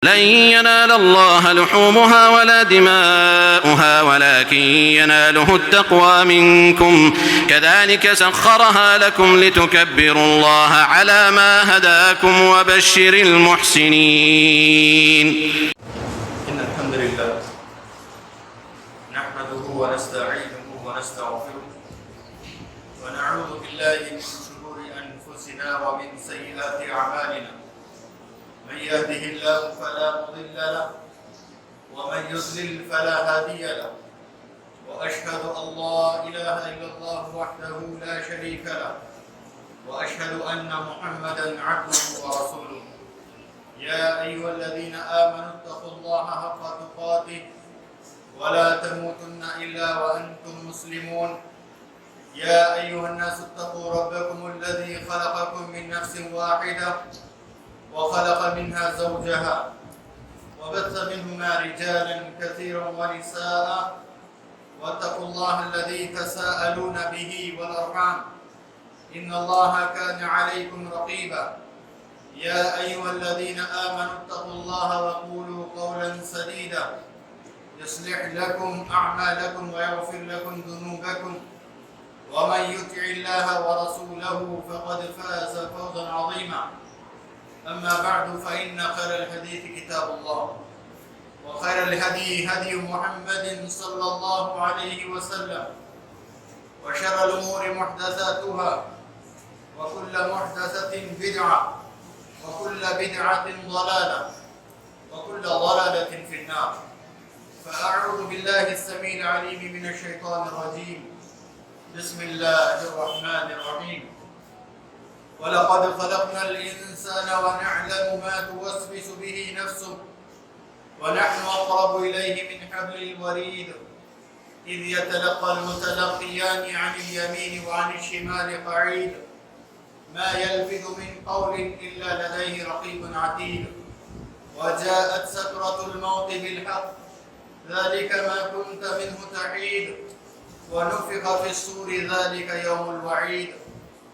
لن ينال الله لحومها ولا دماؤها ولكن يناله التقوى منكم كذلك سخرها لكم لتكبروا الله على ما هداكم وبشر المحسنين. إن الحمد لله نحمده ونستعينه ونستغفره ونعوذ بالله من شرور أنفسنا ومن سيئات أعمالنا. من يهده الله فلا مضل له ومن يضلل فلا هادي له وأشهد أن لا إله إلا الله وحده لا شريك له وأشهد أن محمدا عبده ورسوله. يا أيها الذين آمنوا اتقوا الله حق تقاته ولا تموتن إلا وأنتم مسلمون. يا أيها الناس اتقوا ربكم الذي خلقكم من نفس واحدة وخلق منها زوجها وبث منهما رجالا كثيرا ونساء واتقوا الله الذي تساءلون به والأرحام إن الله كان عليكم رقيبا. يا أيها الذين آمنوا اتقوا الله وقولوا قولا سديدا يصلح لكم أعمالكم ويغفر لكم ذنوبكم ومن يطع الله ورسوله فقد فاز فوزا عظيما. أما بعد فإن خير الحديث كتاب الله وخير الهدي هدي محمد صلى الله عليه وسلم وشر الأمور محدثاتها وكل محدثة بدعة وكل بدعة ضلالة وكل ضلالة في النار. فأعوذ بالله السميع العليم من الشيطان الرجيم. بسم الله الرحمن الرحيم. وَلَقَدْ خَلَقْنَا الْإِنسَانَ وَنَعْلَمُ مَا تُوَسْوِسُ بِهِ نَفْسُهُ وَنَحْنُ أَقْرَبُ إِلَيْهِ مِنْ حَبْلِ الْوَرِيدِ إِذْ يَتَلَقَّى الْمُتَلَقِّيَانِ عَنِ الْيَمِينِ وَعَنِ الشِّمَالِ قَعِيدٌ مَا يَلْفِظُ مِنْ قَوْلٍ إِلَّا لَدَيْهِ رَقِيبٌ عَتِيدٌ وَجَاءَتْ سَكْرَةُ الْمَوْتِ بِالْحَقِّ ذَلِكَ مَا كُنْتَ مِنْهُ تَحِيدُ وَنُفِخَ فِي الصُّورِ ذَلِكَ يَوْمُ الْوَعِيدِ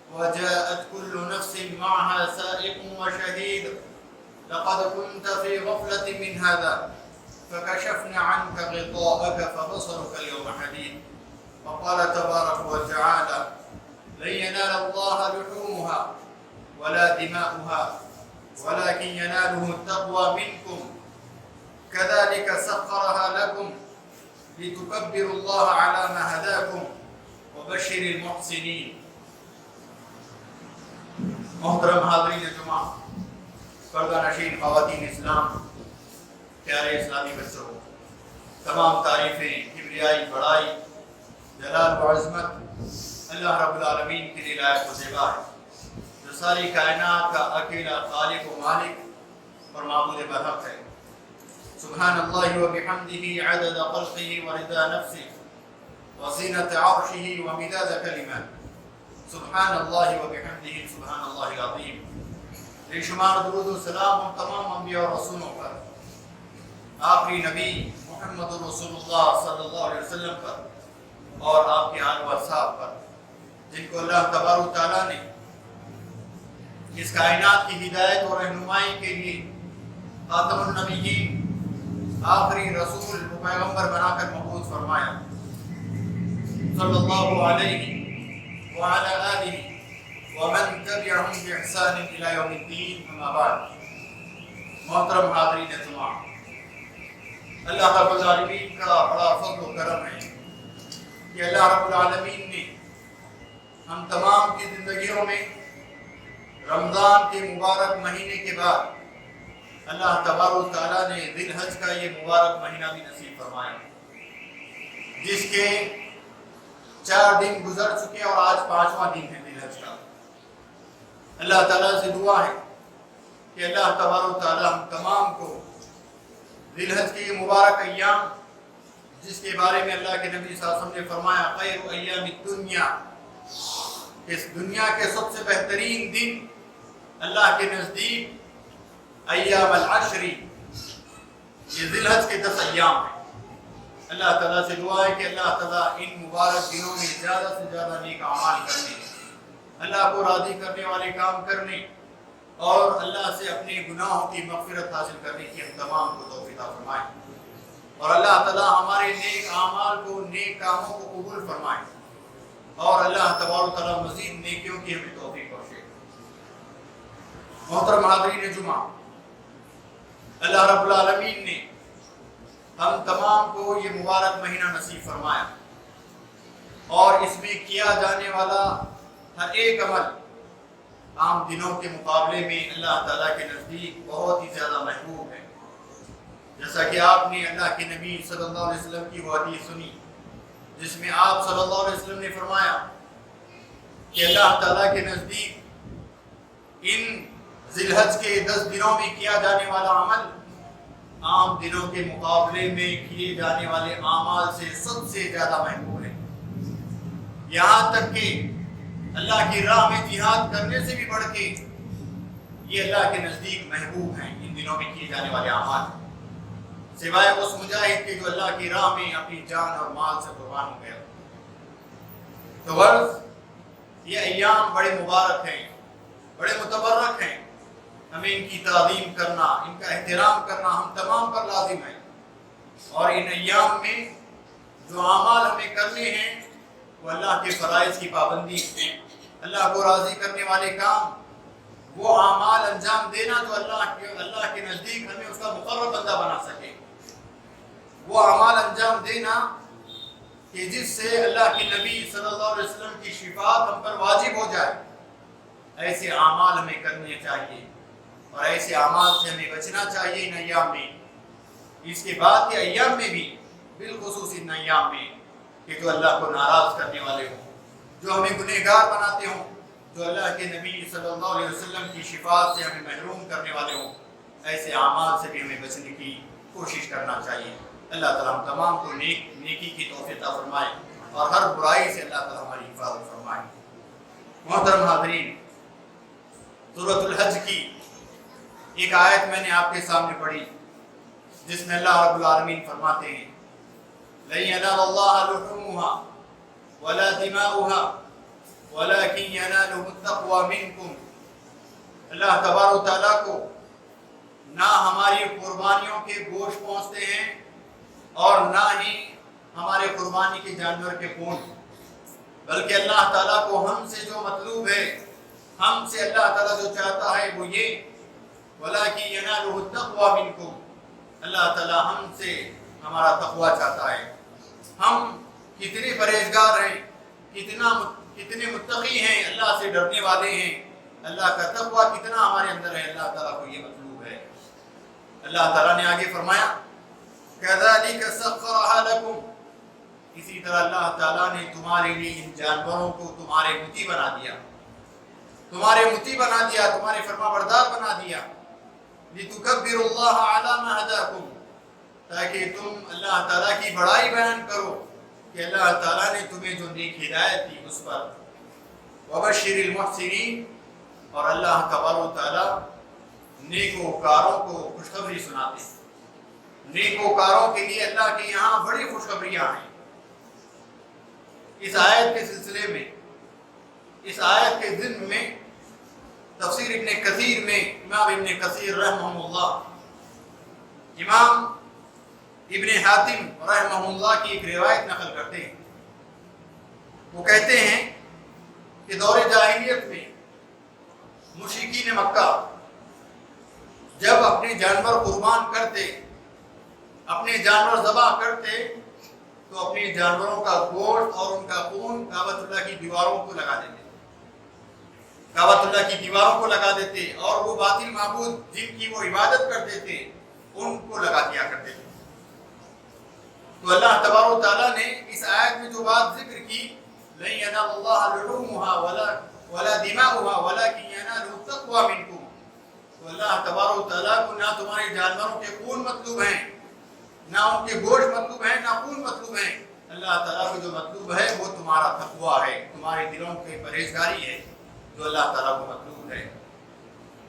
وجاءت كل نفس معها سائق وشهيد لقد كنت في غفلة من هذا فكشفنا عنك غطاءك فبصرك اليوم حديد. وقال تبارك وتعالى لن ينال الله لحومها ولا دماؤها ولكن يناله التقوى منكم كذلك سخرها لكم لتكبروا الله على ما هداكم وبشر المحسنين. محترم حاضرین جمعہ، پردہ نشین خواتین اسلام، پیارے اسلامی بچوں، تمام تعریفیں، کبریائی، بڑائی، جلال و عظمت اللہ رب العالمین کے لیے لائق و زیبا ہے، جو ساری کائنات کا اکیلا خالق و مالک اور معبود برحق ہے. سبحان اللہ و بحمدہ عدد خلقہ و رضا نفسہ و زینت عرشہ و مداد کلمات. سبحان اللہ و بحمدہ سبحان اللہ العظیم. بے شمار درود و سلام ہم تمام انبیاء اور رسولوں پر، آخری نبی محمد رسول اللہ صلی اللہ علیہ وسلم پر اور آپ کے آل و اصحاب پر، جن کو اللہ تبارک و تعالیٰ نے اس کائنات کی ہدایت اور رہنمائی کے لیے خاتم النبیین، آخری رسول و پیغمبر بنا کر مبعوث فرمایا صلی اللہ علیہ وعلى آله ومن تبعهم بإحسان إلى يوم الدين. أما بعد. محترم حاضرین جمعہ، اللہ رب العالمین کا بڑا فضل و کرم ہے کہ اللہ رب العالمین نے ہم تمام کی زندگیوں میں رمضان کے مبارک مہینے کے بعد اللہ تبارک و تعالیٰ نے ذی الحج کا یہ مبارک مہینہ بھی نصیب فرمایا، جس کے 4 دن گزر چکے اور آج 5واں دن ہے ذی الحج کا. اللہ تعالیٰ سے دعا ہے کہ اللہ تبارک و تعالیٰ ہم تمام کو ذی الحج کے مبارک ایام، جس کے بارے میں اللہ کے نبی صلی اللہ علیہ وسلم نے فرمایا خیر ایام الدنیا، اس دنیا کے سب سے بہترین دن اللہ کے نزدیک ایام العشر، یہ ذی الحج کے 10 ایام ہیں. اللہ تعالیٰ سے دعا ہے کہ اللہ تعالیٰ ان مبارک دنوں میں زیادہ سے زیادہ نیک اعمال کرنے، اللہ کو راضی کرنے والے کام کرنے اور اللہ سے اپنے گناہوں کی مغفرت حاصل کرنے کی ہم تمام کو توفیق عطا فرمائے، اور اللہ تعالی ہمارے نیک اعمال کو، نیک کاموں کو قبول فرمائے، اور اللہ تبارک و تعالی مزید نیکیوں کی ہمیں توفیق بخشے۔ محترم حاضرین جمعہ، اللہ رب العالمین نے ہم تمام کو یہ مبارک مہینہ نصیب فرمایا، اور اس میں کیا جانے والا ہر ایک عمل عام دنوں کے مقابلے میں اللہ تعالیٰ کے نزدیک بہت ہی زیادہ محبوب ہے۔ جیسا کہ آپ نے اللہ کے نبی صلی اللہ علیہ وسلم کی وہ حدیث سنی جس میں آپ صلی اللہ علیہ وسلم نے فرمایا کہ اللہ تعالیٰ کے نزدیک ان ذی الحج کے 10 دنوں میں کیا جانے والا عمل عام دنوں کے مقابلے میں کیے جانے والے اعمال سے سب سے زیادہ محبوب ہے، یہاں تک کہ اللہ کی راہ میں جہاد کرنے سے بھی بڑھ کے یہ اللہ کے نزدیک محبوب ہیں ان دنوں میں کیے جانے والے اعمال، سوائے اس مجاہد کے جو اللہ کی راہ میں اپنی جان اور مال سے قربان ہو گیا۔ تو غرض یہ ایام بڑے مبارک ہیں، بڑے متبرک ہیں، ہمیں ان کی تعظیم کرنا، ان کا احترام کرنا ہم تمام پر لازم ہے، اور ان ایام میں جو اعمال ہمیں کرنے ہیں وہ اللہ کے فرائض کی پابندی، اللہ کو راضی کرنے والے کام، وہ اعمال انجام دینا جو اللہ کے نزدیک ہمیں اس کا مقرب بندہ بنا سکے، وہ اعمال انجام دینا کہ جس سے اللہ کے نبی صلی اللہ علیہ وسلم کی شفاعت ہم پر واجب ہو جائے، ایسے اعمال ہمیں کرنے چاہیے، اور ایسے اعمال سے ہمیں بچنا چاہیے ان ایام میں۔ اس کے بعد کے ایام میں بھی، بالخصوص ان ایام میں کہ جو اللہ کو ناراض کرنے والے ہوں، جو ہمیں گنہگار بناتے ہوں، جو اللہ کے نبی صلی اللہ علیہ وسلم کی شفاعت سے ہمیں محروم کرنے والے ہوں، ایسے اعمال سے بھی ہمیں بچنے کی کوشش کرنا چاہیے۔ اللہ تعالیٰ ہم تمام کو نیکی کی توفیق عطا فرمائے، اور ہر برائی سے اللہ تعالیٰ ہماری حفاظت فرمائے۔ محترم حاضرین، سورۃ الحج کی ایک آیت میں نے آپ کے سامنے پڑھی جس میں اللہ رب العالمین فرماتے ہیں لَن يَنَالَ اللَّهَ لُحُومُهَا وَلَا دِمَاؤُهَا وَلَكِنْ يَنَالُهُ التَّقْوَى مِنْكُمْ۔ اللہ تبارک و تعالیٰ کو نہ ہماری قربانیوں کے گوشت پہنچتے ہیں اور نہ ہی ہمارے قربانی کے جانور کے خون، بلکہ اللہ تعالیٰ کو ہم سے جو مطلوب ہے، ہم سے اللہ تعالیٰ جو چاہتا ہے وہ یہ وَلَكِنْ يَنَالُهُ التَّقْوَى مِنْكُمْ، اللہ تعالیٰ ہم سے ہمارا تقویٰ چاہتا ہے۔ ہم کتنے پرہیزگار ہیں، کتنے متقی ہیں، اللہ سے ڈرنے والے ہیں، اللہ کا تقویٰ کتنا ہمارے اندر ہے، اللہ تعالیٰ کو یہ مطلوب ہے۔ اللہ تعالیٰ نے آگے فرمایا كَذَلِكَ سَخَّرَهَا لَكُمْ، اسی طرح اللہ تعالیٰ نے تمہارے لیے ان جانوروں کو تمہارے مطیع بنا دیا، تمہارے فرما بردار بنا دیا، لِتُكَبِّرُوا اللَّهَ عَلَى مَا هَدَاكُمْ، تاکہ تم اللہ تعالیٰ کی بڑائی بیان کرو کہ اللہ تعالیٰ نے تمہیں جو نیک ہدایت دی اس پر۔ وَبَشِّرِ الْمُحْسِنِينَ، اور اللہ تبارک و تعالیٰ نیکوکاروں کو خوشخبری سناتے ہیں، نیکوکاروں کے لیے اللہ کے یہاں بڑی خوشخبریاں ہیں۔ اس آیت کے سلسلے میں، اس آیت کے ضمن میں تفسیر ابن کثیر میں امام ابن کثیر رحمہ اللہ، امام ابن حاتم رحمہ اللہ کی ایک روایت نقل کرتے ہیں۔ وہ کہتے ہیں کہ دور جاہلیت میں مشرکین مکہ جب اپنے جانور قربان کرتے، اپنے جانور ذبح کرتے، تو اپنے جانوروں کا گوشت اور ان کا خون کعبۃ اللہ کی دیواروں کو لگا دیتے، کعبۃ اللہ کی دیواروں کو لگا دیتے، اور وہ باطل معبود جن کی وہ عبادت کرتے تھے ان کو لگا دیا کرتے تھے۔ تو اللہ تبارک و تعالیٰ نے اس آیت میں جو بات ذکر کی لَن يَنَالَ اللَّهَ لُحُومُهَا وَلَا دِمَاؤُهَا وَلَكِنْ يَنَالُهُ التَّقْوَى مِنْكُمْ، تو اللہ تبارک و تعالیٰ کو نہ تمہارے جانوروں کے خون مطلوب ہیں، نہ ان کے گوشت مطلوب ہیں، نہ خون مطلوب ہیں، اللہ تعالیٰ کو جو مطلوب ہے وہ تمہارا تقویٰ ہے، تمہارے دلوں کی پرہیزگاری ہے، جو اللہ تعالیٰ کو مطلوب ہے۔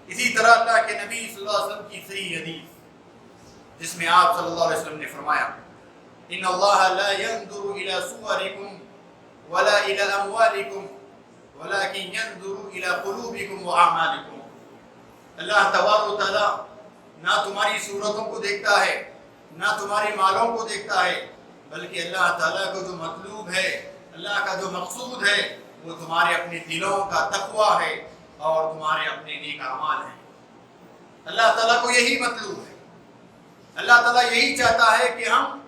اسی طرح اللہ کے نبی صلی اللہ علیہ وسلم کی صحیح حدیث جس میں آپ صلی اللہ علیہ وسلم نے فرمایا ان اللہ لا ينظر الى صوركم ولا الى اموالكم ولكن ينظر الى قلوبكم واعمالكم، اللہ تبارک و تعالیٰ نہ تمہاری صورتوں کو دیکھتا ہے، نہ تمہاری مالوں کو دیکھتا ہے، بلکہ اللہ تعالیٰ کو جو مطلوب ہے، اللہ کا جو مقصود ہے، وہ تمہارے اپنے دلوں کا تقوی ہے اور تمہارے اپنے نیک اعمال ہیں۔ اللہ تعالیٰ کو یہی مطلوب ہے۔ اللہ تعالیٰ یہی چاہتا ہے کہ ہم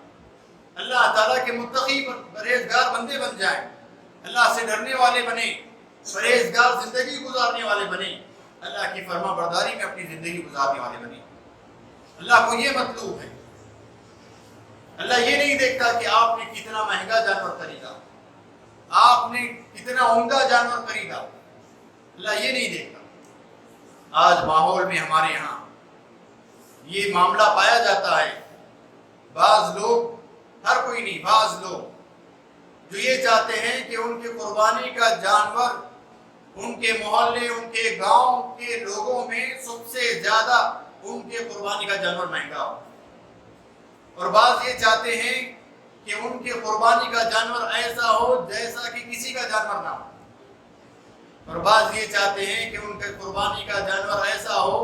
اللہ تعالیٰ کے متقی پرہیزگار بندے بن جائیں، اللہ سے ڈرنے والے بنیں، پرہیزگار زندگی گزارنے والے بنیں، اللہ کی فرما برداری میں اپنی زندگی گزارنے والے بنیں۔ اللہ کو یہ مطلوب ہے۔ اللہ یہ نہیں دیکھتا کہ آپ نے کتنا مہنگا جانور خریدا، آپ نے کتنا عمدہ جانور خریدا، اللہ یہ نہیں دیکھتا۔ آج ماحول میں ہمارے یہاں یہ معاملہ پایا جاتا ہے، بعض لوگ، ہر کوئی نہیں، بعض لوگ جو یہ چاہتے ہیں کہ ان کے قربانی کا جانور ان کے محلے، ان کے گاؤں کے لوگوں میں سب سے زیادہ ان کے قربانی کا جانور مہنگا ہو، اور بعض یہ چاہتے ہیں کہ ان کے قربانی کا جانور ایسا ہو جیسا کہ کسی کا جانور نہ ہو، اور بعض یہ چاہتے ہیں کہ ان کے قربانی کا جانور ایسا ہو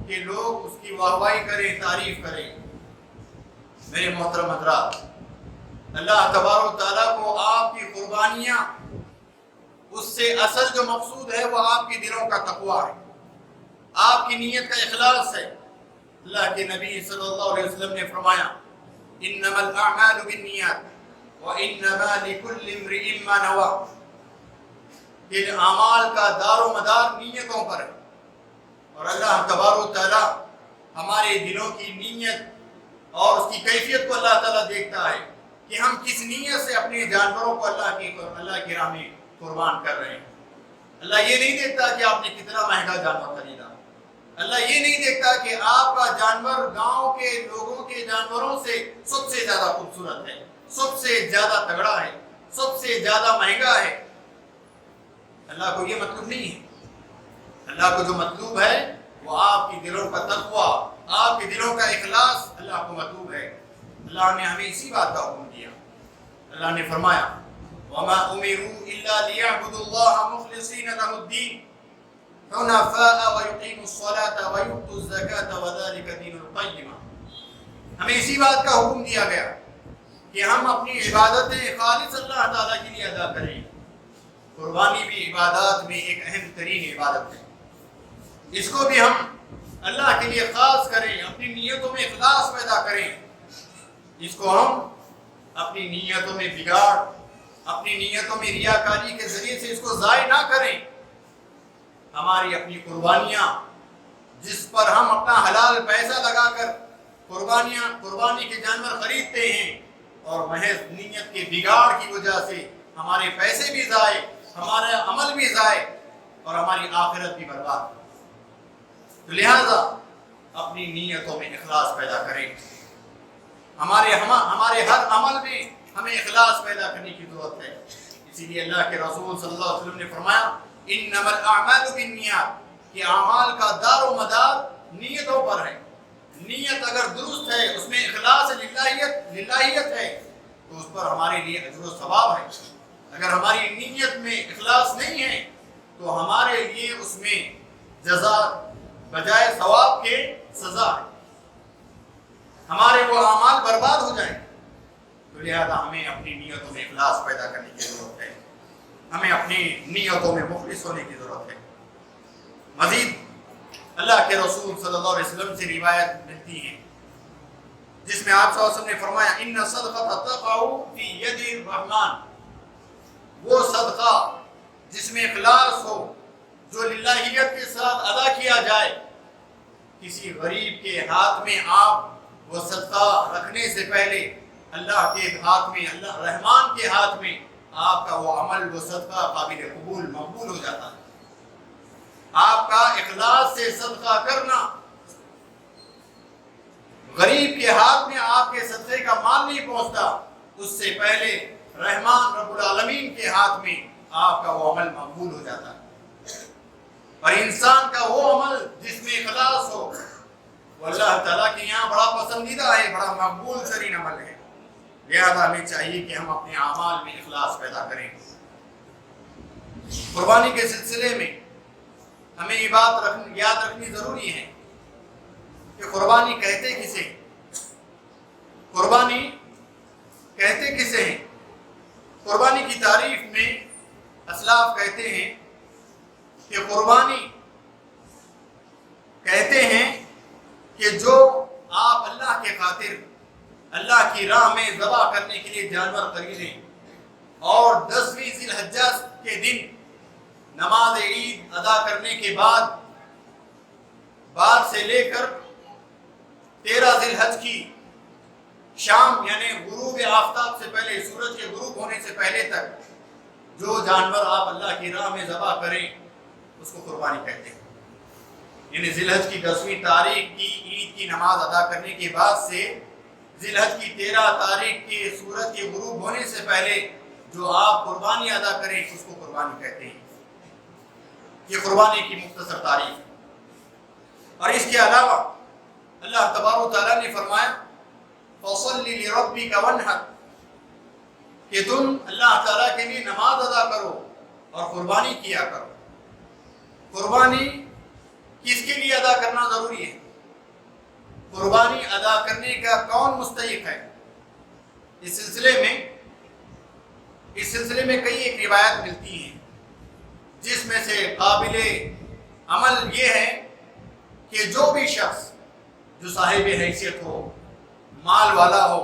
کہ لوگ اس کی واہواہی کریں، تعریف کریں۔ میرے محترم حضرات، اللہ تبارک و تعالیٰ کو آپ کی قربانیاں، اس سے اصل جو مقصود ہے وہ آپ کے دلوں کا تقویٰ ہے، آپ کی نیت کا اخلاص ہے۔ اللہ کے نبی صلی اللہ علیہ وسلم نے فرمایا انما الاعمال بالنیات وانما لکل امرئ ما نوی، کہ اعمال کا دار و مدار نیتوں پر ہے، اور اللہ تبارک و تعالیٰ ہمارے دلوں کی نیت اور اس کی کیفیت کو اللہ تعالیٰ دیکھتا ہے کہ ہم کس نیت سے اپنے جانوروں کو اللہ کی راہ میں قربان کر رہے ہیں۔ اللہ یہ نہیں دیکھتا کہ آپ نے کتنا مہنگا جانور خریدا، اللہ یہ نہیں دیکھتا کہ آپ کا جانور گاؤں کے لوگوں کے جانوروں سے سب سے زیادہ خوبصورت ہے، سب سے زیادہ تگڑا ہے، سب سے زیادہ مہنگا ہے۔ اللہ کو یہ مطلوب نہیں ہے۔ اللہ کو جو مطلوب ہے وہ آپ کے دلوں کا تقویٰ، آپ کے دلوں کا اخلاص اللہ کو مطلوب ہے۔ اللہ نے ہمیں اسی بات کا حکم دیا۔ اللہ نے فرمایا وَمَا أُمِرُوا إِلَّا لِيَعْبُدُوا اللَّهَ مُخْلِصِينَ لَهُ الدِّينَ حُنَفَاءَ وَيُقِيمُوا الصَّلَاةَ وَيُؤْتُوا الزَّكَاةَ وَذَلِكَ دِينُ الْقَيِّمَةِ۔ ہمیں اسی بات کا حکم دیا گیا کہ ہم اپنی عبادتیں خالص اللہ تعالیٰ کے لیے ادا کریں۔ قربانی بھی عبادات میں ایک اہم ترین عبادت ہے، اس کو بھی ہم اللہ کے لیے خاص کریں، اپنی نیتوں میں اخلاص پیدا کریں۔ اس کو ہم اپنی نیتوں میں بگاڑ، اپنی نیتوں میں ریاکاری کے ذریعے سے اس کو ضائع نہ کریں۔ ہماری اپنی قربانیاں جس پر ہم اپنا حلال پیسہ لگا کر قربانی کے جانور خریدتے ہیں، اور محض نیت کے بگاڑ کی وجہ سے ہمارے پیسے بھی ضائع، ہمارا عمل بھی ضائع، اور ہماری آخرت بھی برباد۔ تو لہذا اپنی نیتوں میں اخلاص پیدا کریں۔ ہمارے ہر عمل میں ہمیں اخلاص پیدا کرنے کی ضرورت ہے۔ اسی لیے اللہ کے رسول صلی اللہ علیہ وسلم نے فرمایا انما الاعمال بالنیات، کہ اعمال کا دار و مدار نیتوں پر ہے۔ نیت اگر درست ہے، اس میں اخلاص للہیت ہے، تو اس پر ہمارے لیے اجر و ثواب ہے۔ اگر ہماری نیت میں اخلاص نہیں ہے تو ہمارے لیے اس میں جزا بجائے ثواب کے سزا ہے، ہمارے وہ اعمال برباد ہو جائیں۔ تو لہذا ہمیں اپنی نیتوں میں اخلاص پیدا کرنے کی ضرورت ہے، ہمیں اپنی نیتوں میں مخلص ہونے کی ضرورت ہے۔ مزید اللہ کے رسول صلی اللہ علیہ وسلم سے روایت ملتی ہے جس میں آپ صلی اللہ علیہ وسلم نے فرمایا ان صدقۃ تقع فی ید الرحمن، وہ صدقہ جس میں اخلاص ہو، جو للہیت کے ساتھ ادا کیا جائے، کسی غریب کے ہاتھ میں آپ وہ صدقہ رکھنے سے پہلے اللہ کے ہاتھ میں، اللہ رحمان کے ہاتھ میں آپ کا وہ عمل، وہ صدقہ قابل قبول، مقبول ہو جاتا ہے۔ آپ کا اخلاص سے صدقہ کرنا، غریب کے ہاتھ میں آپ کے صدقے کا مال نہیں پہنچتا، اس سے پہلے رحمان رب العالمین کے ہاتھ میں آپ کا وہ عمل مقبول ہو جاتا ہے۔ اور انسان کا وہ عمل جس میں اخلاص ہو، وہ اللہ تعالیٰ کے یہاں بڑا پسندیدہ ہے، بڑا مقبول ترین عمل ہے۔ لہذا ہمیں چاہیے کہ ہم اپنے اعمال میں اخلاص پیدا کریں۔ قربانی کے سلسلے میں ہمیں یہ بات یاد رکھنی ضروری ہے کہ قربانی کہتے کسے ہیں؟ قربانی کہتے کسے ہیں؟ قربانی کی تعریف میں اسلاف کہتے ہیں کہ قربانی کہتے ہیں کہ جو آپ اللہ کے خاطر اللہ کی راہ میں ذبح کرنے کے لیے جانور خریدیں اور 10ویں ذی الحجہ کے دن نماز عید ادا کرنے کے بعد سے لے کر 13 ذی الحجہ کی شام یعنی غروب آفتاب سے پہلے، سورج کے غروب ہونے سے پہلے تک جو جانور آپ اللہ کی راہ میں ذبح کریں اس کو قربانی کہتے ہیں۔ یعنی ذی الحجہ کی 10ویں تاریخ کی عید کی نماز ادا کرنے کے بعد سے ذی الحجہ کی 13 تاریخ کے سورج کے غروب ہونے سے پہلے جو آپ قربانی ادا کریں اس کو قربانی کہتے ہیں۔ یہ قربانی کی مختصر تعریف ہے۔ اور اس کے علاوہ اللہ تبارک و تعالیٰ نے فرمایا فَصَلِّ لِرَبِّكَ وَانْحَرْ کہ تم اللہ تعالیٰ کے لیے نماز ادا کرو اور قربانی کیا کرو۔ قربانی کس کے لیے ادا کرنا ضروری ہے؟ قربانی ادا کرنے کا کون مستحق ہے؟ اس سلسلے میں کئی ایک روایت ملتی ہیں جس میں سے قابل عمل یہ ہے کہ جو بھی شخص جو صاحب حیثیت ہو، مال والا ہو،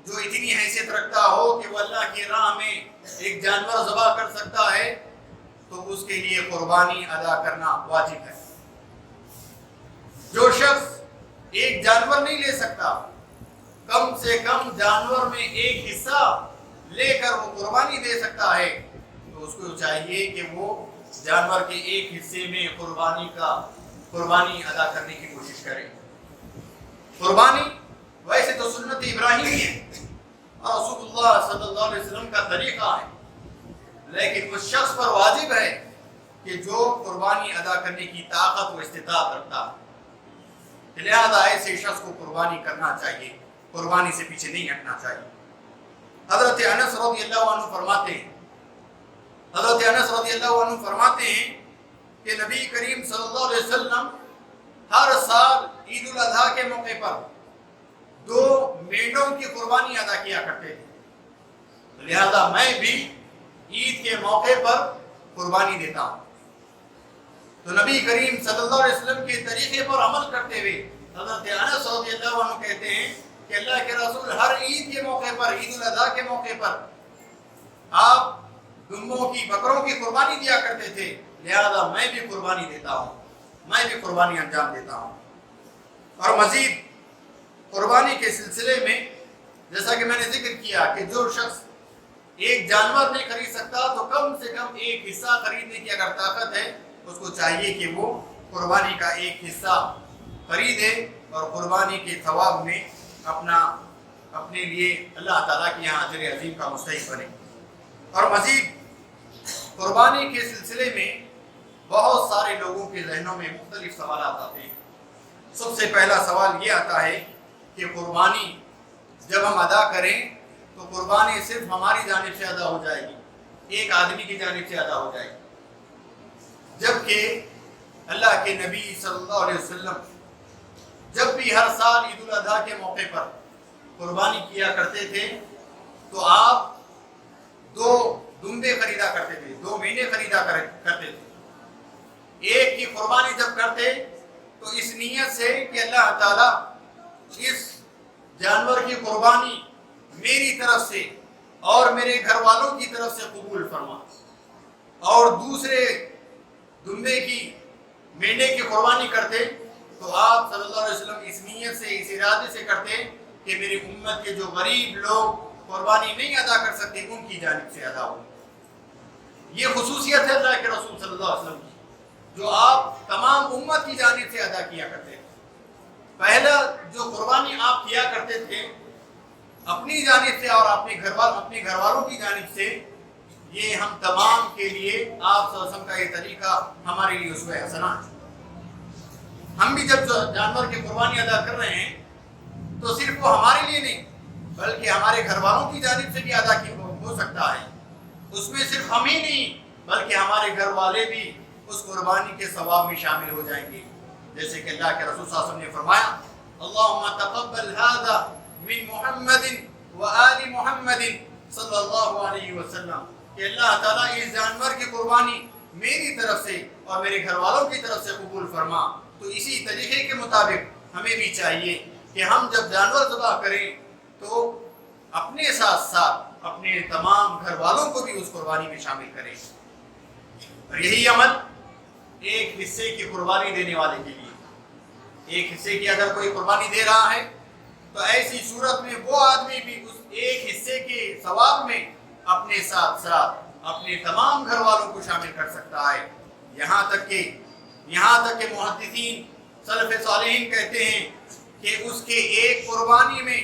جو اتنی حیثیت رکھتا ہو کہ وہ اللہ کی راہ میں ایک جانور ذبح کر سکتا ہے تو اس کے لیے قربانی ادا کرنا واجب ہے۔ جو شخص ایک جانور نہیں لے سکتا، کم سے کم جانور میں ایک حصہ لے کر وہ قربانی دے سکتا ہے تو اس کو چاہیے کہ وہ جانور کے ایک حصے میں قربانی ادا کرنے کی کوشش کرے۔ قربانی ویسے تو سنت ابراہیمی ہے اور رسول اللہ صلی اللہ علیہ وسلم کا طریقہ ہے، لیکن اس شخص پر واجب ہے کہ جو قربانی ادا کرنے کی طاقت و استطاعت رکھتا ہے، لہذا ایسے شخص کو قربانی کرنا چاہیے، قربانی سے پیچھے نہیں ہٹنا چاہیے۔ حضرت انس رضی اللہ عنہ فرماتے ہیں کہ نبی کریم صلی اللہ علیہ وسلم ہر سال عید الاضحیٰ کے موقع پر 2 مینڈوں کی قربانی ادا کیا کرتے تھے، لہذا میں بھی عید کے موقع پر قربانی دیتا ہوں۔ تو نبی کریم صلی اللہ علیہ وسلم کے طریقے پر عمل کرتے ہوئے حضرت انس رضی اللہ عنہ کہتے ہیں کہ اللہ کے رسول ہر عید کے موقع پر، عید الاضحیٰ کے موقع پر آپ دمبوں کی، بکروں کی قربانی دیا کرتے تھے، لہذا میں بھی قربانی دیتا ہوں، میں بھی قربانی انجام دیتا ہوں۔ اور مزید قربانی کے سلسلے میں جیسا کہ میں نے ذکر کیا کہ جو شخص ایک جانور نہیں خرید سکتا تو کم سے کم ایک حصہ خریدنے کی اگر طاقت ہے اس کو چاہیے کہ وہ قربانی کا ایک حصہ خریدے اور قربانی کے ثواب میں اپنے لیے اللہ تعالیٰ کے یہاں اجر عظیم کا مستحق بنے۔ اور مزید قربانی کے سلسلے میں بہت سارے لوگوں کے ذہنوں میں مختلف سوالات آتے ہیں۔ سب سے پہلا سوال یہ آتا ہے کہ قربانی جب ہم ادا کریں تو قربانی صرف ہماری جانب سے ادا ہو جائے گی، ایک آدمی کی جانب سے ادا ہو جائے گی، جبکہ اللہ کے نبی صلی اللہ علیہ وسلم جب بھی ہر سال عید الاضحیٰ کے موقع پر قربانی کیا کرتے تھے تو آپ 2 دمبے خریدا کرتے تھے، 2 مہینے خریدا کرتے تھے۔ ایک کی قربانی جب کرتے تو اس نیت سے کہ اللہ تعالیٰ اس جانور کی قربانی میری طرف سے اور میرے گھر والوں کی طرف سے قبول فرما، اور دوسرے دمبے کی، مینڈے کی قربانی کرتے تو آپ صلی اللہ علیہ وسلم اس نیت سے، اس ارادے سے کرتے کہ میری امت کے جو غریب لوگ قربانی نہیں ادا کر سکتے ان کی جانب سے ادا ہو۔ یہ خصوصیت ہے اللہ کے رسول صلی اللہ علیہ وسلم کی جو آپ تمام امت کی جانب سے ادا کیا کرتے ہیں۔ پہلا جو قربانی آپ کیا کرتے تھے اپنی جانب سے اور اپنے گھر والوں کی جانب سے، یہ ہم تمام کے لیے آپ صلی اللہ علیہ وسلم کا یہ طریقہ ہمارے لیے اسوہ حسنہ ہے۔ ہم بھی جب جانور کی قربانی ادا کر رہے ہیں تو صرف وہ ہمارے لیے نہیں بلکہ ہمارے گھر والوں کی جانب سے بھی ادا ہو سکتا ہے۔ اس میں صرف ہم ہی نہیں بلکہ ہمارے گھر والے بھی اس قربانی کے ثواب میں شامل ہو جائیں گے. جیسے کہ اللہ کے رسول صلی اللہ علیہ وسلم نے فرمایا اللہم تقبل هذا من محمد وآل محمد صلی اللہ علیہ وسلم، کہ اللہ تعالیٰ اس جانور کی قربانی میری طرف سے اور میرے گھر والوں کی طرف سے قبول فرما. تو اسی طریقے کے مطابق ہمیں بھی چاہیے کہ ہم جب جانور ذبح کریں تو اپنے ساتھ ساتھ اپنے تمام گھر والوں کو بھی اس قربانی میں شامل کریں. اور یہی عمل ایک حصے کی قربانی دینے والے کے لیے، ایک حصے کی اگر کوئی قربانی دے رہا ہے تو ایسی صورت میں وہ آدمی بھی اس ایک حصے کے ثواب میں اپنے ساتھ ساتھ اپنے تمام گھر والوں کو شامل کر سکتا ہے. یہاں تک کہ محدثین سلف صالحین کہتے ہیں کہ اس کے ایک قربانی میں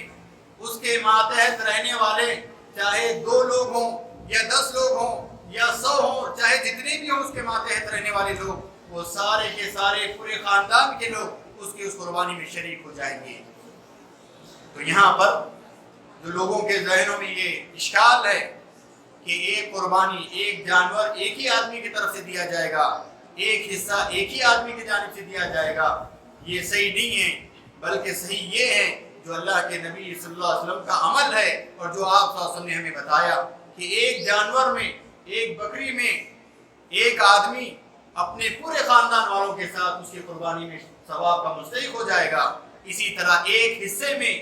اس کے ماتحت رہنے والے چاہے 2 لوگ ہوں یا 10 لوگ ہوں یا 100 ہوں، چاہے جتنے بھی ہوں اس کے ماتحت رہنے والے لوگ، وہ سارے کے سارے پورے خاندان کے لوگ اس قربانی میں شریک ہو جائیں گے. تو یہاں پر جو لوگوں کے ذہنوں میں یہ اشکال ہے کہ ایک قربانی ایک جانور ایک ہی آدمی کی طرف سے دیا جائے گا، ایک حصہ ایک ہی آدمی کی جانب سے دیا جائے گا، یہ صحیح نہیں ہے. بلکہ صحیح یہ ہے جو اللہ کے نبی صلی اللہ علیہ وسلم کا عمل ہے اور جو آپ صلی اللہ علیہ وسلم نے ہمیں بتایا کہ ایک جانور میں، ایک بکری میں ایک آدمی اپنے پورے خاندان والوں کے ساتھ اس کی قربانی میں ثواب کا مستحق ہو جائے گا. اسی طرح ایک حصے میں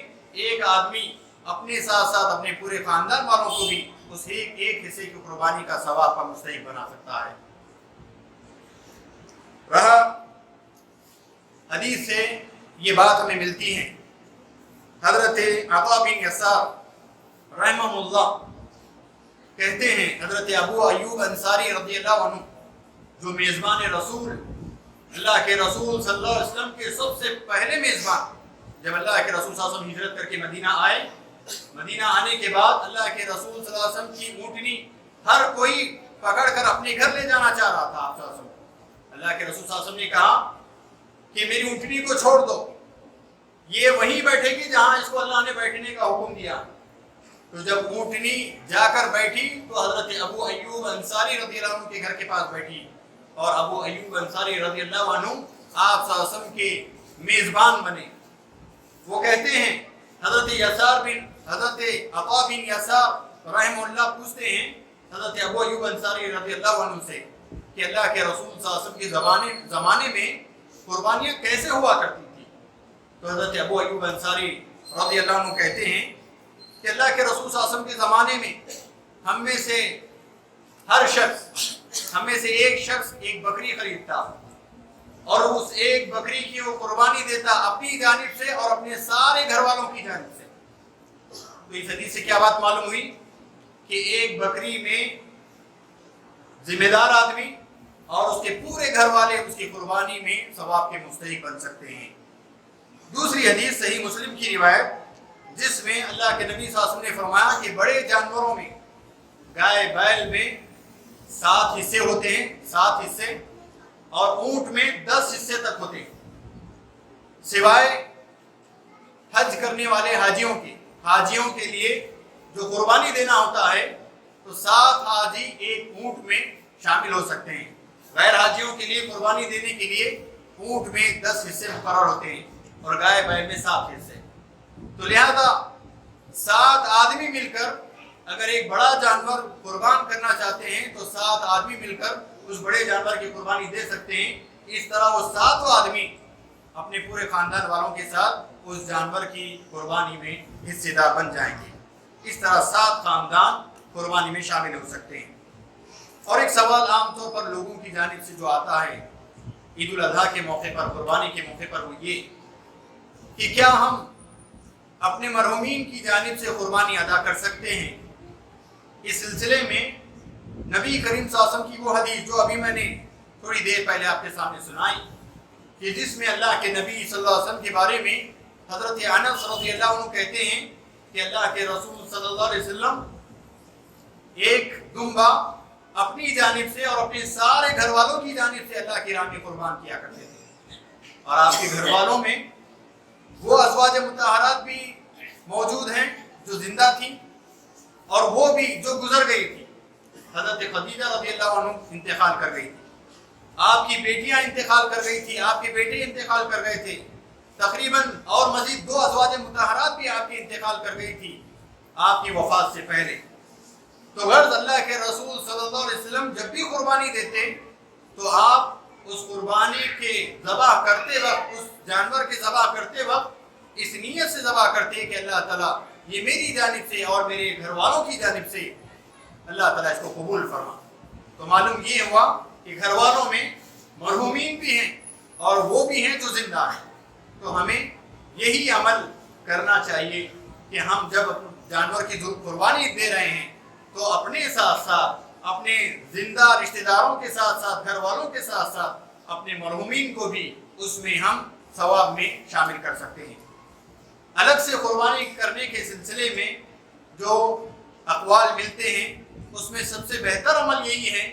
ایک آدمی اپنے ساتھ ساتھ اپنے پورے خاندان والوں کو بھی اس ایک حصے کی قربانی کا ثواب کا مستحق بنا سکتا ہے. رہا حدیث سے یہ بات ہمیں ملتی ہے. حضرت عطا بن یسار رحمہ اللہ کہتے ہیں حضرت ابو ایوب انصاری رضی اللہ عنہ جو میزبان رسول، اللہ کے رسول صلی اللہ علیہ وسلم کے سب سے پہلے میزبان، جب اللہ کے رسول صلی اللہ علیہ وسلم ہجرت کر کے مدینہ آئے، مدینہ آنے کے بعد اللہ کے رسول صلی اللہ علیہ وسلم کی اونٹنی ہر کوئی پکڑ کر اپنے گھر لے جانا چاہ رہا تھا. آپ صلی اللہ علیہ وسلم، اللہ کے رسول صلی اللہ علیہ وسلم نے کہا کہ میری اونٹنی کو چھوڑ دو، یہ وہیں بیٹھے گی جہاں اس کو اللہ نے بیٹھنے کا حکم دیا. تو جب اونٹنی جا کر بیٹھی تو حضرت ابو ایوب انصاری رضی اللہ عنہ کے گھر کے پاس بیٹھی، اور ابو ایوب انصاری رضی اللہ عنہ آپ صلی اللہ علیہ وسلم کے میزبان بنے. وہ کہتے ہیں حضرت عطا بن یسار رحمہ اللہ پوچھتے ہیں حضرت ابو ایوب انصاری رضی اللہ عنہ سے کہ اللہ کے رسول صلی اللہ علیہ وسلم کے زمانے میں قربانیاں کیسے ہوا کرتی تھی. تو حضرت ابو ایوب انصاری رضی اللہ عنہ کہتے ہیں کہ اللہ کے رسول صلی اللہ علیہ وسلم کے زمانے میں ہم میں سے ہر شخص، ہم میں سے ایک شخص ایک بکری خریدتا اور اس ایک بکری کی وہ قربانی دیتا اپنی جانب سے اور اپنے سارے گھر والوں کی جانب سے. تو اس حدیث سے کیا بات معلوم ہوئی کہ ایک بکری میں ذمہ دار آدمی اور اس کے پورے گھر والے اس کی قربانی میں ثواب کے مستحق بن سکتے ہیں. دوسری حدیث صحیح مسلم کی روایت جس میں اللہ کے نبی صلی اللہ علیہ وسلم نے فرمایا کہ بڑے جانوروں میں گائے بیل میں 7 حصے ہوتے ہیں، 7 حصے، اور اونٹ میں 10 حصے تک ہوتے ہیں، سوائے حج کرنے والے حاجیوں کے لیے جو قربانی دینا ہوتا ہے تو 7 حاجی ایک اونٹ میں شامل ہو سکتے ہیں. غیر حاجیوں کے لیے قربانی دینے کے لیے اونٹ میں 10 حصے مقرر ہوتے ہیں اور گائے بیل میں 7 حصے. تو لہذا 7 آدمی مل کر اگر ایک بڑا جانور قربان کرنا چاہتے ہیں تو 7 آدمی مل کر اس بڑے جانور کی قربانی دے سکتے ہیں. اس طرح وہ 7 آدمی اپنے پورے خاندان والوں کے ساتھ اس جانور کی قربانی میں حصے دار بن جائیں گے. اس طرح 7 خاندان قربانی میں شامل ہو سکتے ہیں. اور ایک سوال عام طور پر لوگوں کی جانب سے جو آتا ہے عید الاضحیٰ کے موقع پر، قربانی کے موقع پر، وہ یہ کہ کیا ہم اپنے مرحومین کی جانب سے قربانی ادا کر سکتے ہیں. اس سلسلے میں نبی کریم صلی اللہ علیہ وسلم کی وہ حدیث جو ابھی میں نے تھوڑی دیر پہلے آپ کے سامنے سنائی کہ جس میں اللہ کے نبی صلی اللہ علیہ وسلم کے بارے میں حضرت انس رضی اللہ عنہ کہتے ہیں کہ اللہ کے رسول صلی اللہ علیہ وسلم ایک دمبا اپنی جانب سے اور اپنے سارے گھر والوں کی جانب سے اللہ کی راہ میں قربان کیا کرتے تھے. اور آپ کے گھر والوں میں وہ ازواج مطہرات بھی موجود ہیں جو زندہ تھیں اور وہ بھی جو گزر گئی تھی. حضرت خدیجہ رضی اللہ عنہ انتقال کر گئی تھی آپ کی بیٹیاں انتقال کر گئی تھی، آپ کے بیٹے انتقال کر گئے تھے، تقریباً اور مزید 2 ازواج مطہرات بھی آپ کی انتقال کر گئی تھی آپ کی وفات سے پہلے۔ تو غرض اللہ کے رسول صلی اللہ علیہ وسلم جب بھی قربانی دیتے تو آپ اس قربانی کے ذبح کرتے وقت، اس جانور کے ذبح کرتے وقت اس نیت سے ذبح کرتے کہ اللہ تعالیٰ یہ میری جانب سے اور میرے گھر والوں کی جانب سے اللہ تعالیٰ اس کو قبول فرما۔ تو معلوم یہ ہوا کہ گھر والوں میں مرحومین بھی ہیں اور وہ بھی ہیں جو زندہ ہیں۔ تو ہمیں یہی عمل کرنا چاہیے کہ ہم جب جانور کی قربانی دے رہے ہیں تو اپنے ساتھ ساتھ اپنے زندہ رشتہ داروں کے ساتھ ساتھ گھر والوں کے ساتھ ساتھ اپنے مرحومین کو بھی اس میں ہم ثواب میں شامل کر سکتے ہیں۔ الگ سے قربانی کرنے کے سلسلے میں جو اقوال ملتے ہیں اس میں سب سے بہتر عمل یہی ہے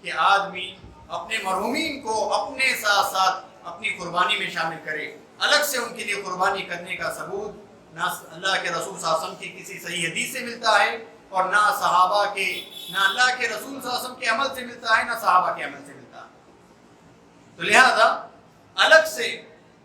کہ آدمی اپنے مرحومین کو اپنے ساتھ ساتھ اپنی قربانی میں شامل کرے۔ الگ سے ان کے لیے قربانی کرنے کا ثبوت نہ اللہ کے رسول صلی اللہ علیہ وسلم کی کسی صحیح حدیث سے ملتا ہے اور نہ صحابہ کے، نہ اللہ کے رسول صلی اللہ علیہ وسلم کے عمل سے ملتا ہے، نہ صحابہ کے عمل سے ملتا ہے۔ تو لہذا الگ سے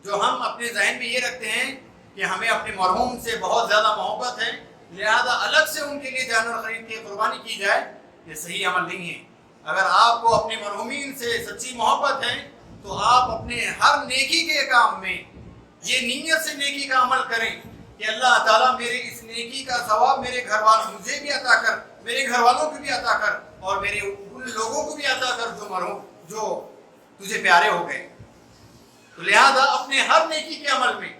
جو ہم اپنے ذہن میں یہ رکھتے ہیں کہ ہمیں اپنے مرحوم سے بہت زیادہ محبت ہے، لہذا الگ سے ان کے لیے جانور خرید کے قربانی کی جائے، یہ صحیح عمل نہیں ہے۔ اگر آپ کو اپنے مرحومین سے سچی محبت ہے تو آپ اپنے ہر نیکی کے کام میں یہ نیت سے نیکی کا عمل کریں کہ اللہ تعالیٰ میرے اس نیکی کا ثواب میرے گھر والوں مجھے بھی عطا کر، میرے گھر والوں کو بھی عطا کر اور میرے ان لوگوں کو بھی عطا کر جو مرحوم جو تجھے پیارے ہو گئے۔ تو لہذا اپنے ہر نیکی کے عمل میں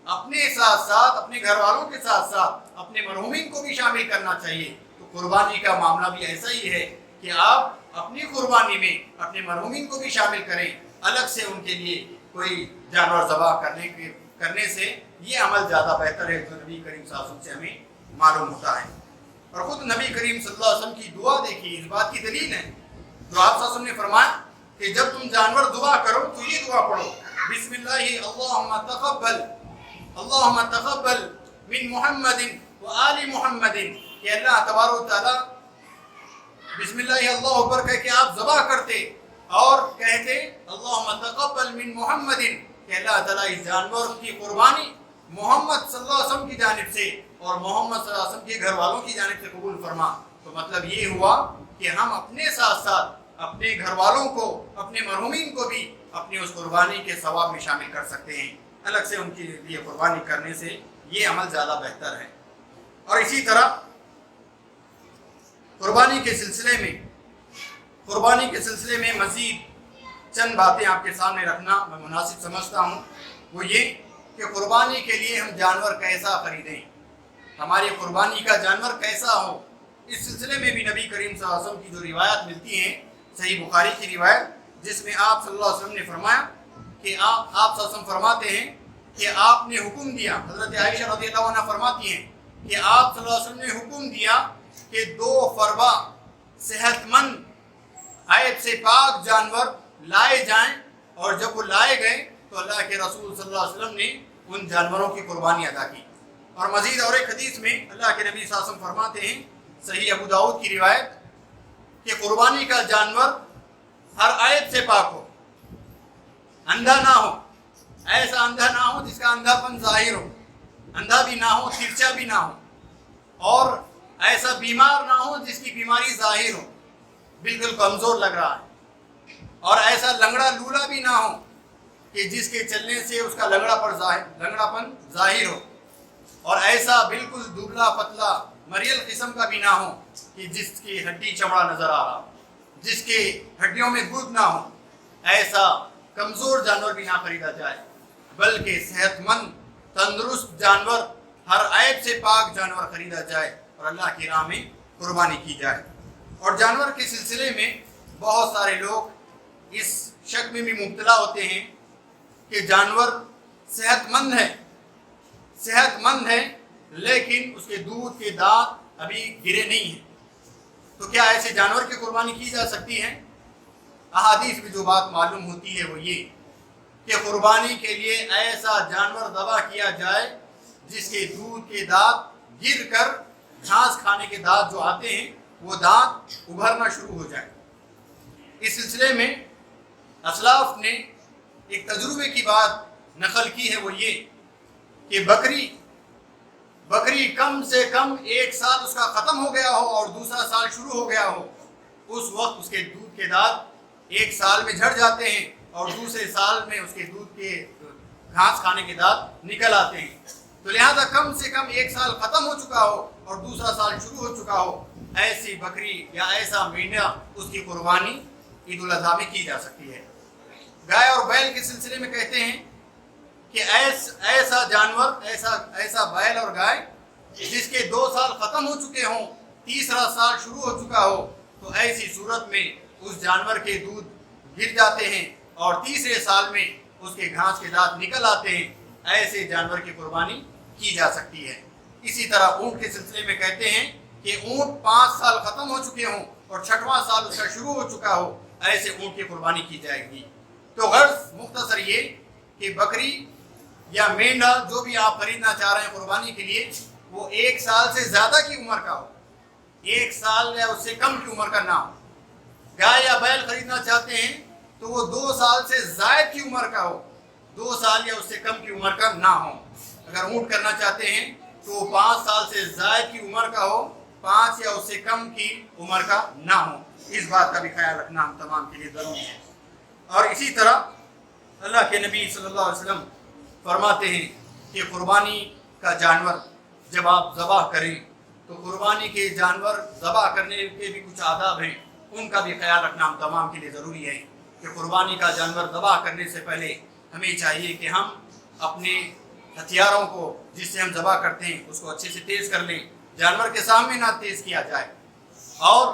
اپنے ساتھ ساتھ اپنے گھر والوں کے ساتھ ساتھ اپنے مرحومین کو بھی شامل کرنا چاہیے۔ تو قربانی کا معاملہ بھی ایسا ہی ہے کہ آپ اپنی قربانی میں اپنے مرحومین کو بھی شامل کریں، الگ سے ان کے لیے کوئی جانور ذبح کرنے سے یہ عمل زیادہ بہتر ہے جو نبی کریم صلی اللہ علیہ وسلم سے ہمیں معلوم ہوتا ہے۔ اور خود نبی کریم صلی اللہ علیہ وسلم کی دعا دیکھیے، اس بات کی دلیل ہے جو آپ صلی اللہ علیہ وسلم نے فرمایا کہ جب تم جانور ذبح کرو تو یہ دعا پڑھو، بسم اللہ اللہم تقبل من محمد و آل محمد، کہ اللہ تبارک و تعالیٰ بسم اللہ اللہ اکبر کہہ کے آپ ذبح کرتے اور کہتے اللہم تقبل من محمد، کہ اللہ تعالیٰ اس جانور کی قربانی محمد صلی اللہ علیہ وسلم کی جانب سے اور محمد صلی اللہ علیہ وسلم کے گھر والوں کی جانب سے قبول فرما۔ تو مطلب یہ ہوا کہ ہم اپنے ساتھ ساتھ اپنے گھر والوں کو، اپنے مرحومین کو بھی اپنی اس قربانی کے ثواب میں شامل کر سکتے ہیں۔ الگ سے ان کے لیے قربانی کرنے سے یہ عمل زیادہ بہتر ہے۔ اور اسی طرح قربانی کے سلسلے میں مزید چند باتیں آپ کے سامنے رکھنا میں مناسب سمجھتا ہوں، وہ یہ کہ قربانی کے لیے ہم جانور کیسا خریدیں، ہماری قربانی کا جانور کیسا ہو۔ اس سلسلے میں بھی نبی کریم صلی اللہ علیہ وسلم کی جو روایات ملتی ہیں، صحیح بخاری کی روایت جس میں آپ صلی اللہ علیہ وسلم نے فرمایا کہ آپ صلی اللہ علیہ وسلم فرماتے ہیں کہ آپ نے حکم دیا، حضرت عائشہ رضی اللہ عنہ فرماتی ہیں کہ آپ صلی اللہ علیہ وسلم نے حکم دیا کہ 2 فربا صحت مند عیب سے پاک جانور لائے جائیں، اور جب وہ لائے گئے تو اللہ کے رسول صلی اللہ علیہ وسلم نے ان جانوروں کی قربانی ادا کی۔ اور مزید اور ایک حدیث میں اللہ کے نبی صلی اللہ علیہ وسلم فرماتے ہیں، صحیح ابو داؤد کی روایت، کہ قربانی کا جانور ہر عیب سے پاک ہو، اندھا نہ ہو، ایسا اندھا نہ ہو جس کا اندھا پن ظاہر ہو، اندھا بھی نہ ہو، ترچا بھی نہ ہو، اور ایسا بیمار نہ ہو جس کی بیماری ظاہر ہو، بالکل کمزور لگ رہا ہے، اور ایسا لنگڑا لولا بھی نہ ہو کہ جس کے چلنے سے اس کا لنگڑا پن ظاہر ہو، اور ایسا بالکل دبلا پتلا مریل قسم کا بھی نہ ہو کہ جس کی ہڈی چمڑا نظر آ رہا، جس کے ہڈیوں میں دودھ نہ ہو، ایسا کمزور جانور بھی نہ خریدا جائے، بلکہ صحت مند تندرست جانور، ہر عیب سے پاک جانور خریدا جائے اور اللہ کی راہ میں قربانی کی جائے۔ اور جانور کے سلسلے میں بہت سارے لوگ اس شک میں بھی مبتلا ہوتے ہیں کہ جانور صحت مند ہے لیکن اس کے دودھ کے دانت ابھی گرے نہیں ہیں، تو کیا ایسے جانور کی قربانی کی جا سکتی ہے؟ احادیث میں جو بات معلوم ہوتی ہے وہ یہ کہ قربانی کے لیے ایسا جانور ذبح کیا جائے جس کے دودھ کے دانت گر کر گھاس کھانے کے دانت جو آتے ہیں وہ دانت ابھرنا شروع ہو جائے۔ اس سلسلے میں اسلاف نے ایک تجربے کی بات نقل کی ہے، وہ یہ کہ بکری کم سے کم 1 سال اس کا ختم ہو گیا ہو اور دوسرا سال شروع ہو گیا ہو، اس وقت اس کے دودھ کے دانت 1 سال میں جھڑ جاتے ہیں اور دوسرے سال میں اس کے دودھ کے گھاس کھانے کے دانت نکل آتے ہیں۔ تو لہذا کم سے کم 1 سال ختم ہو چکا ہو اور دوسرا سال شروع ہو چکا ہو، ایسی بکری یا ایسا مینڈا اس کی قربانی عید الاضحیٰ میں کی جا سکتی ہے۔ گائے اور بیل کے سلسلے میں کہتے ہیں کہ ایسا جانور، ایسا بیل اور گائے جس کے 2 سال ختم ہو چکے ہوں، تیسرا سال شروع ہو چکا ہو، تو ایسی صورت میں اس جانور کے دودھ گر جاتے ہیں اور تیسرے سال میں اس کے گھاس کے دانت نکل آتے ہیں، ایسے جانور کی قربانی کی جا سکتی ہے۔ اسی طرح اونٹ کے سلسلے میں کہتے ہیں کہ اونٹ 5 سال ختم ہو چکے ہوں اور 6واں سال اس کا شروع ہو چکا ہو، ایسے اونٹ کی قربانی کی جائے گی۔ تو غرض مختصر یہ کہ بکری یا مینڈا جو بھی آپ خریدنا چاہ رہے ہیں قربانی کے لیے، وہ 1 سال سے زیادہ کی عمر کا ہو، 1 سال یا اس سے کم کی عمر کا نہ ہو۔ گائے یا بیل خریدنا چاہتے ہیں تو وہ 2 سال سے زائد کی عمر کا ہو، 2 سال یا اس سے کم کی عمر کا نہ ہو۔ اگر اونٹ کرنا چاہتے ہیں تو وہ 5 سال سے زائد کی عمر کا ہو، 5 یا اس سے کم کی عمر کا نہ ہو۔ اس بات کا بھی خیال رکھنا ہم تمام کے لیے ضروری ہے۔ اور اسی طرح اللہ کے نبی صلی اللہ علیہ وسلم فرماتے ہیں کہ قربانی کا جانور جب آپ ذبح کریں تو قربانی کے جانور ذبح کرنے کے بھی کچھ آداب ہیں، ان کا بھی خیال رکھنا ہم تمام کے لیے ضروری ہے کہ قربانی کا جانور ذبح کرنے سے پہلے ہمیں چاہیے کہ ہم اپنے ہتھیاروں کو جس سے ہم ذبح کرتے ہیں اس کو اچھے سے تیز کر لیں، جانور کے سامنے نہ تیز کیا جائے، اور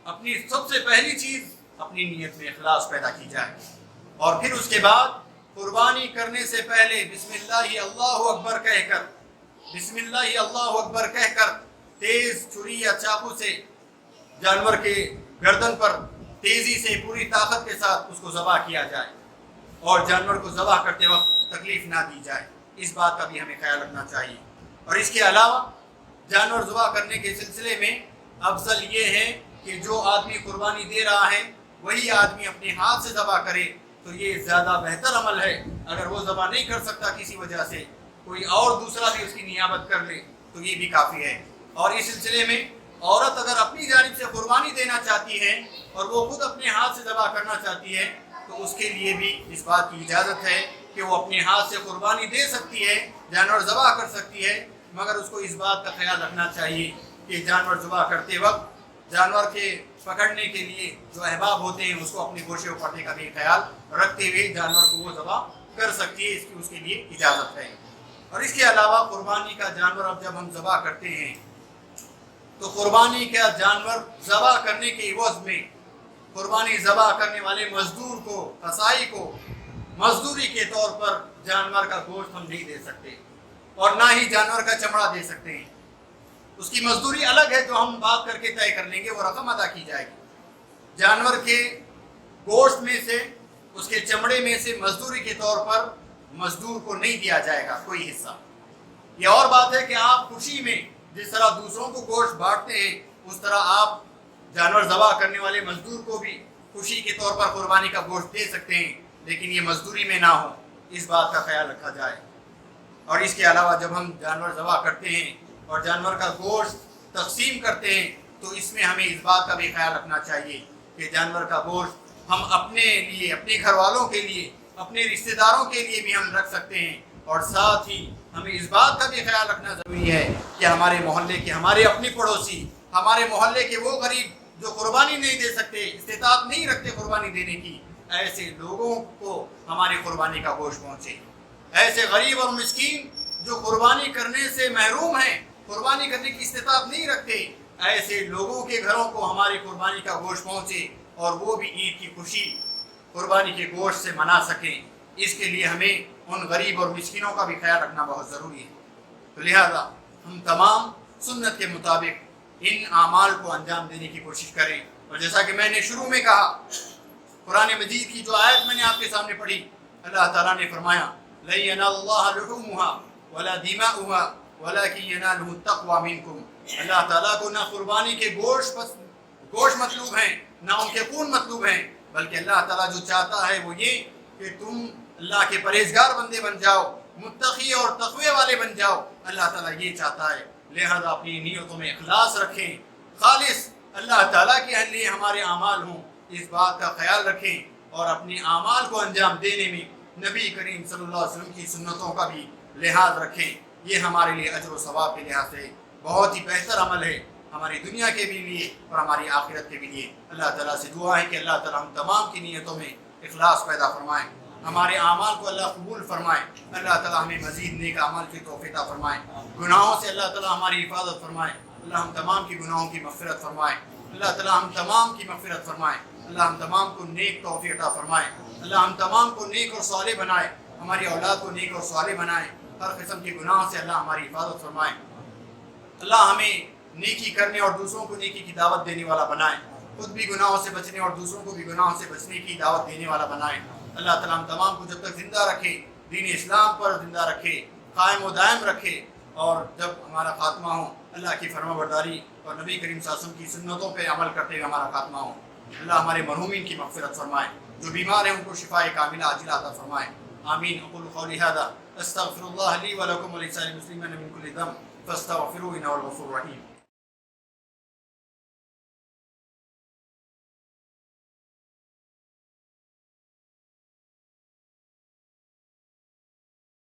اپنی سب سے پہلی چیز اپنی نیت میں اخلاص پیدا کی جائے، اور پھر اس کے بعد قربانی کرنے سے پہلے بسم اللہ اللہ اکبر کہہ کر، بسم اللہ اللہ اکبر کہہ کر تیز چھری یا چاقو سے جانور کے گردن پر تیزی سے پوری طاقت کے ساتھ اس کو ذبح کیا جائے، اور جانور کو ذبح کرتے وقت تکلیف نہ دی جائے، اس بات کا بھی ہمیں خیال رکھنا چاہیے۔ اور اس کے علاوہ جانور ذبح کرنے کے سلسلے میں افضل یہ ہے کہ جو آدمی قربانی دے رہا ہے وہی آدمی اپنے ہاتھ سے ذبح کرے، تو یہ زیادہ بہتر عمل ہے۔ اگر وہ ذبح نہیں کر سکتا کسی وجہ سے، کوئی اور دوسرا بھی اس کی نیابت کر لے تو یہ بھی کافی ہے۔ اور اس سلسلے میں عورت اگر اپنی جانب سے قربانی دینا چاہتی ہے اور وہ خود اپنے ہاتھ سے ذبح کرنا چاہتی ہے تو اس کے لیے بھی اس بات کی اجازت ہے کہ وہ اپنے ہاتھ سے قربانی دے سکتی ہے، جانور ذبح کر سکتی ہے، مگر اس کو اس بات کا خیال رکھنا چاہیے کہ جانور ذبح کرتے وقت جانور کے پکڑنے کے لیے جو احباب ہوتے ہیں اس کو اپنے گوشے و پردے کا بھی خیال رکھتے ہوئے جانور کو وہ ذبح کر سکتی ہے، اس کے لیے اجازت ہے۔ اور اس کے علاوہ قربانی کا جانور اب جب ہم ذبح کرتے ہیں تو قربانی کا جانور ذبح کرنے کے عوض میں قربانی ذبح کرنے والے مزدور کو، قصائی کو مزدوری کے طور پر جانور کا گوشت ہم نہیں دے سکتے، اور نہ ہی جانور کا چمڑا دے سکتے ہیں۔ اس کی مزدوری الگ ہے جو ہم بات کر کے طے کر لیں گے، وہ رقم ادا کی جائے گی۔ جانور کے گوشت میں سے، اس کے چمڑے میں سے مزدوری کے طور پر مزدور کو نہیں دیا جائے گا کوئی حصہ۔ یہ اور بات ہے کہ آپ خوشی میں جس طرح دوسروں کو گوشت بانٹتے ہیں اس طرح آپ جانور ذبح کرنے والے مزدور کو بھی خوشی کے طور پر قربانی کا گوشت دے سکتے ہیں، لیکن یہ مزدوری میں نہ ہو، اس بات کا خیال رکھا جائے۔ اور اس کے علاوہ جب ہم جانور ذبح کرتے ہیں اور جانور کا گوشت تقسیم کرتے ہیں تو اس میں ہمیں اس بات کا بھی خیال رکھنا چاہیے کہ جانور کا گوشت ہم اپنے لیے، اپنے گھر والوں کے لیے، اپنے رشتہ داروں کے لیے بھی ہم رکھ سکتے ہیں، اور ساتھ ہی ہمیں اس بات کا بھی خیال رکھنا ضروری ہے کہ ہمارے محلے کے، ہمارے اپنے پڑوسی، ہمارے محلے کے وہ غریب جو قربانی نہیں دے سکتے، استطاعت نہیں رکھتے قربانی دینے کی، ایسے لوگوں کو ہماری قربانی کا گوشت پہنچے۔ ایسے غریب اور مسکین جو قربانی کرنے سے محروم ہیں، قربانی کرنے کی استطاعت نہیں رکھتے، ایسے لوگوں کے گھروں کو ہماری قربانی کا گوشت پہنچے اور وہ بھی عید کی خوشی قربانی کے گوشت سے منا سکیں۔ اس کے لیے ہمیں ان غریب اور مسکینوں کا بھی خیال رکھنا بہت ضروری ہے۔ تو لہذا ہم تمام سنت کے مطابق ان اعمال کو انجام دینے کی کوشش کریں۔ اور جیسا کہ میں نے شروع میں کہا، قرآن مجید کی جو آیت میں نے آپ کے سامنے پڑھی، اللہ تعالیٰ نے فرمایا لَن يَنَالَ اللَّهَ لُحُومُهَا وَلَا دِمَاؤُهَا وَلَكِنْ يَنَالُهُ التَّقْوَىٰ مِنكُمْ۔ اللہ تعالیٰ کو نہ قربانی کے گوشت مطلوب ہیں، نہ ان کے خون مطلوب ہیں، بلکہ اللہ تعالیٰ جو چاہتا ہے وہ یہ کہ تم اللہ کے پرہیزگار بندے بن جاؤ، متقی اور تقوی والے بن جاؤ، اللہ تعالیٰ یہ چاہتا ہے۔ لہذا اپنی نیتوں میں اخلاص رکھیں، خالص اللہ تعالیٰ کے لیے ہمارے اعمال ہوں، اس بات کا خیال رکھیں، اور اپنے اعمال کو انجام دینے میں نبی کریم صلی اللہ علیہ وسلم کی سنتوں کا بھی لحاظ رکھیں۔ یہ ہمارے لیے اجر و ثواب کے لحاظ سے بہت ہی بہتر عمل ہے، ہماری دنیا کے بھی لیے اور ہماری آخرت کے بھی لیے۔ اللہ تعالیٰ سے دعا ہے کہ اللہ تعالیٰ ہم تمام کی نیتوں میں اخلاص پیدا فرمائیں، ہمارے اعمال کو اللہ قبول فرمائے، اللہ تعالیٰ ہمیں مزید نیک اعمال کی توفیق عطا فرمائے، گناہوں سے اللہ تعالیٰ ہماری حفاظت فرمائے، اللہ ہم تمام کی گناہوں کی مغفرت فرمائے، اللہ تعالیٰ ہم تمام کی مغفرت فرمائے، اللہ ہم تمام کو نیک توفیق عطا فرمائے، اللہ ہم تمام کو نیک اور صالح بنائے، ہماری اولاد کو نیک اور صالح بنائے، ہر قسم کے گناہ سے اللہ ہماری حفاظت فرمائے، اللہ ہمیں نیکی کرنے اور دوسروں کو نیکی کی دعوت دینے والا بنائے، خود بھی گناہوں سے بچنے اور دوسروں کو بھی گناہوں سے بچنے کی دعوت دینے والا بنائے۔ اللہ تعالیٰ ہم تمام کو جب تک زندہ رکھے، دین اسلام پر زندہ رکھے، قائم و دائم رکھے، اور جب ہمارا خاتمہ ہو اللہ کی فرما برداری اور نبی کریم صلی اللہ علیہ وسلم کی سنتوں پہ عمل کرتے ہوئے ہمارا خاتمہ ہو۔ اللہ ہمارے مرحومین کی مغفرت فرمائے، جو بیمار ہیں ان کو شفاء کاملہ عاجلہ عطا فرمائے، آمین۔ اقول قولی ھذا استغفر اللہ لی ولکم ولسائر المسلمین من کل ذنب فاستغفروہ انہ هو الغفور الرحیم۔